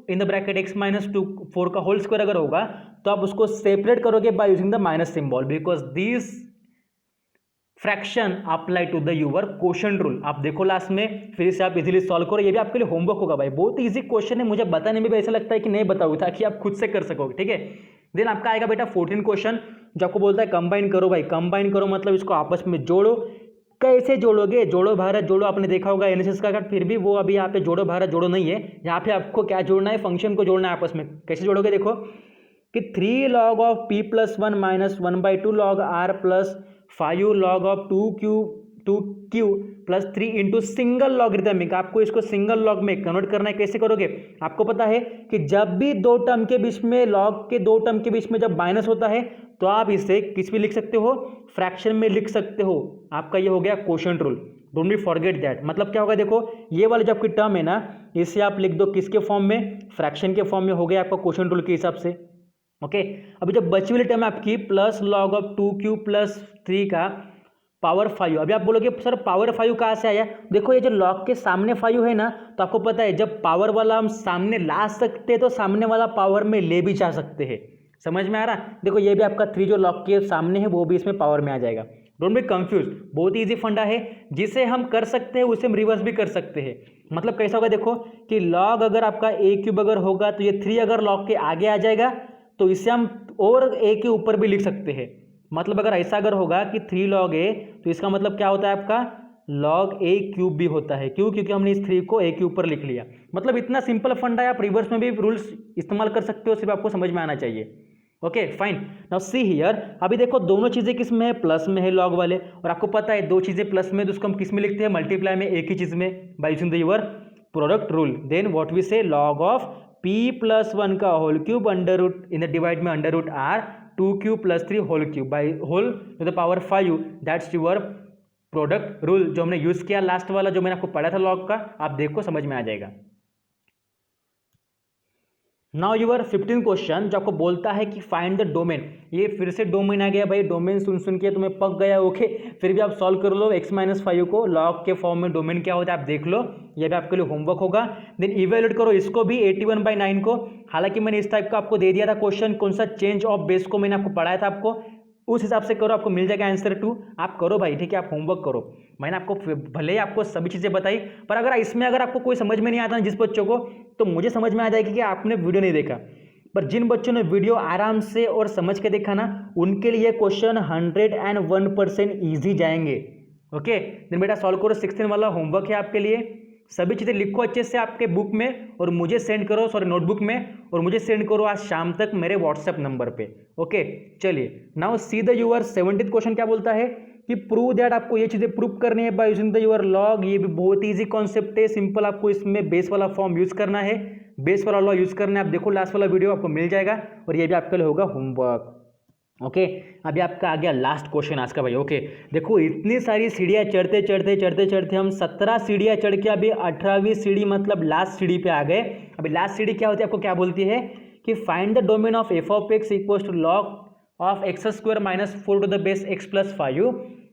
in the bracket x minus 2 4 का होल स्क्वायर अगर होगा तो आप उसको सेपरेट करोगे by using the minus symbol, because this fraction apply to the your quotient rule. आप देखो लास्ट में, फिर से आप इजीली सॉल्व करो, ये भी आपके लिए होमवर्क होगा भाई, बहुत इजी क्वेश्चन है। मुझे बताने में भी ऐसा लगता है कि नहीं बताऊँ ताकि आप खुद से कर सकोगे। ठीक है देन आपका आएगा बेटा 14 क्वेश्चन, जो आपको बोलता है कंबाइन करो भाई, कंबाइन करो मतलब इसको आपस में जोड़ो। कैसे जोड़ोगे? जोड़ो भारत जोड़ो, आपने देखा होगा एनएसएस का, फिर भी वो अभी यहाँ पे जोड़ो भारत जोड़ो नहीं है, यहाँ पे आपको क्या जोड़ना है, फंक्शन को जोड़ना है आपस में। कैसे जोड़ोगे देखो कि 3 log of p plus 1 minus 1/2 log r plus 5 log of 2q plus 3 into single logarithmic. आपको इसको सिंगल लॉग में कन्वर्ट करना है। कैसे करोगे? आपको पता है कि जब भी दो टर्म के बीच में, लॉग के दो टर्म के बीच में जब माइनस होता है तो आप इसे किस में लिख सकते हो? फ्रैक्शन में लिख सकते हो। आपका ये हो गया quotient rule, don't be forget that. मतलब क्या होगा देखो, ये वाला जो आपकी टर्म है ना, इसे आप लिख दो किसके फॉर्म में? फ्रैक्शन के फॉर्म में हो गया आपका क्वोशिएंट रूल के हिसाब से। ओके, अभी जब बची वाली टर्म आपकी plus log of 2q plus 3 का पावर 5। अभी आप बोलोगे सर पावर 5 कहाँ से आया? देखो ये जो लॉग के सामने 5 है ना, तो आपको पता है जब पावर वाला हम सामने ला सकते हैं तो सामने वाला पावर में ले भी जा सकते हैं। समझ में आ रहा? देखो ये भी आपका 3 जो लॉग के सामने है वो भी इसमें पावर में आ जाएगा। डोंट बी कंफ्यूज, बहुत ही ईजी फंडा है, जिसे हम कर सकते हैं उसे हम रिवर्स भी कर सकते हैं। मतलब कैसा होगा देखो कि लॉग अगर आपका a³ अगर होगा तो ये 3 अगर लॉग के आगे आ जाएगा तो इसे हम और a के ऊपर भी लिख सकते हैं। मतलब अगर ऐसा अगर होगा कि 3 log a, तो इसका मतलब क्या होता है आपका log a³ भी होता है। क्यों? क्योंकि हमने इस 3 को a के ऊपर लिख लिया। मतलब इतना सिंपल फंडा है, आप रिवर्स में भी रूल्स इस्तेमाल कर सकते हो, सिर्फ आपको समझ में आना चाहिए। Okay fine, now see here. अभी देखो दोनों चीजें किस में है? प्लस में है लॉग वाले, और आपको पता है दो चीजें प्लस में तो उसको हम किस में लिखते हैं? मल्टीप्लाई में, एक ही चीज में, by using the your product rule. Then what we say, log of p plus 1 का whole cube under root in the divide में under root r 2q plus 3 whole cube by whole to the power 5। That's your product rule जो हमने यूज किया लास्ट वाला, जो मैंने आपको पढ़ा था लॉग का। आप देखो समझ में आ जाएगा। नाउ यूर 15 क्वेश्चन, जो आपको बोलता है कि फाइंड द डोमेन। ये फिर से डोमेन आ गया भाई, डोमेन सुन सुन के तुम्हें पक गया। ओके, फिर भी आप सॉल्व कर लो x-5 को लॉग के फॉर्म में। डोमेन क्या होता है आप देख लो, ये भी आपके लिए होमवर्क होगा। देन इवेल्यूएट करो इसको भी 81/9 को। हालांकि मैंने इस टाइप का आपको दे दिया था क्वेश्चन, कौन सा चेंज ऑफ बेस को मैंने आपको पढ़ाया था, आपको उस हिसाब से करो, आपको मिल जाएगा आंसर 2। आप करो भाई, ठीक है, आप होमवर्क करो। मैंने आपको भले ही आपको सभी चीज़ें बताई, पर अगर इसमें अगर आपको कोई समझ में नहीं आता जिस बच्चों को, तो मुझे समझ में आ जाएगी कि आपने वीडियो नहीं देखा। पर जिन बच्चों ने वीडियो आराम से और समझ के देखा ना, उनके लिए क्वेश्चन 101% ईजी जाएंगे। ओके, देन बेटा सॉल्व करो। 16 वाला होमवर्क है आपके लिए। सभी चीज़ें लिखो अच्छे से आपके बुक में और मुझे सेंड करो, सॉरी नोटबुक में, और मुझे सेंड करो आज शाम तक मेरे व्हाट्सएप नंबर पे। ओके चलिए, now see the your 17th question क्या बोलता है कि प्रूव दैट। आपको ये चीज़ें प्रूव करनी है by using the your log. ये भी बहुत ईजी कॉन्सेप्ट है, सिंपल। आपको इसमें बेस वाला फॉर्म यूज करना है, बेस वाला लॉ यूज करना है। आप देखो लास्ट वाला वीडियो आपको मिल जाएगा, और ये भी आपके लिए होगा होमवर्क। ओके, अभी आपका आ गया लास्ट क्वेश्चन आज का भाई। ओके देखो, इतनी सारी सीढ़ियाँ चढ़ते चढ़ते चढ़ते चढ़ते हम 17 सीढ़ियाँ चढ़ के अभी 18वीं सीढ़ी मतलब लास्ट सीढ़ी पे आ गए। अभी लास्ट सीढ़ी क्या होती है, आपको क्या बोलती है कि find the domain of f of x equals to log of x² minus 4 to the base x plus 5।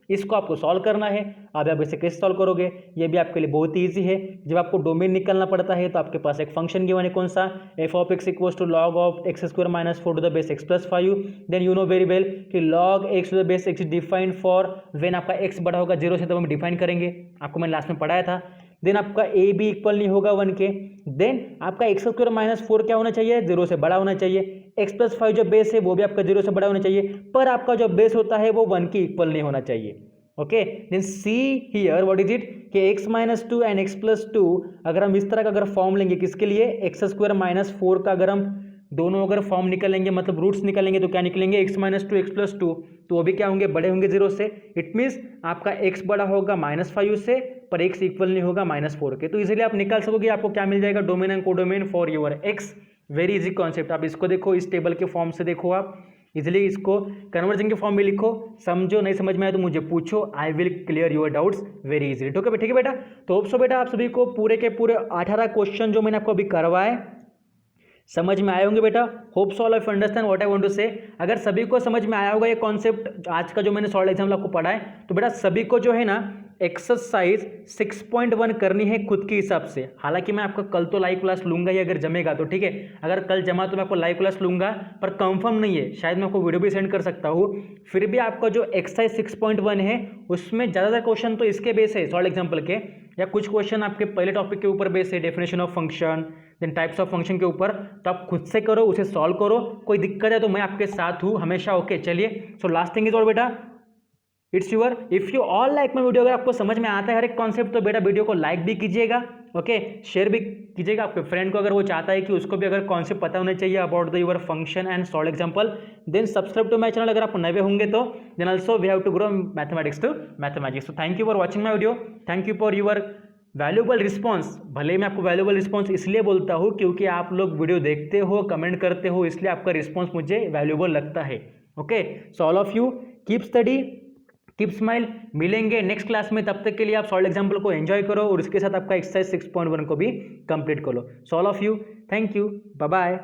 इसको आपको सॉल्व करना है। अब आप इसे कैसे सॉल्व करोगे? ये भी आपके लिए बहुत ही ईजी है। जब आपको डोमेन निकालना पड़ता है तो आपके पास एक फंक्शन गिवन है, कौन सा? f of x equals to log of x² minus 4 to the base x plus 5। Then you know very well कि log x to the base x defined for when आपका x बड़ा होगा 0 से, तब हम डिफाइन करेंगे, आपको मैंने लास्ट में पढ़ाया था। देन आपका a भी इक्वल नहीं होगा 1 के। देन आपका x² माइनस 4 क्या होना चाहिए? 0 से बड़ा होना चाहिए। x प्लस 5 जो बेस है वो भी आपका 0 से बड़ा होना चाहिए, पर आपका जो बेस होता है वो 1 के इक्वल नहीं होना चाहिए। Okay, then see here what is it कि x-2 एंड x+2 अगर हम इस तरह का अगर फॉर्म लेंगे, किसके लिए? x² माइनस 4 का अगर हम दोनों अगर फॉर्म निकालेंगे, मतलब रूट्स निकालेंगे, तो क्या निकलेंगे? x-2 x+2, तो वो भी क्या होंगे? बड़े होंगे 0 से। इट मीन्स आपका x बड़ा होगा -5 से, पर x इक्वल नहीं होगा -4 के। तो इजीली आप निकाल सकोगे, आपको क्या मिल जाएगा? Domain and codomain for your x। Very easy concept. आप इसको देखो, इस टेबल के फॉर्म से देखो, आप इजिली इसको कन्वर्जन के फॉर्म में लिखो। समझो, नहीं समझ में आए तो मुझे पूछो, आई will clear your doubts very easily. ठीक है बेटा। तो होप सो बेटा आप सभी को पूरे के पूरे 18 क्वेश्चन जो मैंने आपको अभी करवाए समझ में आए होंगे बेटा। Hope so all of understand what I want to say. अगर सभी को समझ में आया होगा ये कॉन्सेप्ट आज का जो मैंने सॉल्व एग्जाम्पल आपको पढ़ा है, तो बेटा सभी को जो है ना एक्सरसाइज 6.1 करनी है खुद के हिसाब से। हालांकि मैं आपको कल तो लाइव क्लास लूंगा ही, अगर जमेगा तो ठीक है। अगर कल जमा तो मैं आपको लाइव क्लास लूंगा, पर कंफर्म नहीं है, शायद मैं आपको वीडियो भी सेंड कर सकता हूँ। फिर भी आपका जो एक्सरसाइज 6.1 है उसमें ज़्यादातर क्वेश्चन तो इसके बेस है सॉल्व एग्जाम्पल के। या कुछ क्वेश्चन आपके पहले टॉपिक के ऊपर बेस है, definition of function, then types of function के ऊपर, तो आप खुद से करो, उसे सॉल्व करो। कोई दिक्कत है तो मैं आपके साथ हूँ हमेशा। ओके चलिए, सो लास्ट थिंग इज और बेटा, it's your, if you all like my video, अगर आपको समझ में आता है हर एक कॉन्सेप्ट तो बेटा वीडियो को लाइक भी कीजिएगा, ओके शेयर भी कीजिएगा आपके फ्रेंड को, अगर वो चाहता है कि उसको भी अगर कॉन्सेप्ट पता होने चाहिए about the your function and solve example. Then subscribe to my channel अगर आप नए होंगे तो। Then also we have to grow mathematics to mathematics. So thank you for watching my video, thank you for your valuable response. भले ही मैं आपको वैल्यूबल रिस्पॉन्स इसलिए बोलता हूँ क्योंकि आप लोग वीडियो देखते हो, कमेंट करते हो, इसलिए आपका रिस्पॉन्स मुझे वैल्यूबल लगता है। Okay so all of you keep study, keep smile. मिलेंगे नेक्स्ट क्लास में, तब तक के लिए आप सॉल्व एग्जाम्पल को एंजॉय करो और उसके साथ आपका एक्सरसाइज 6.1 को भी कंप्लीट करो। So all of you, thank you, bye bye.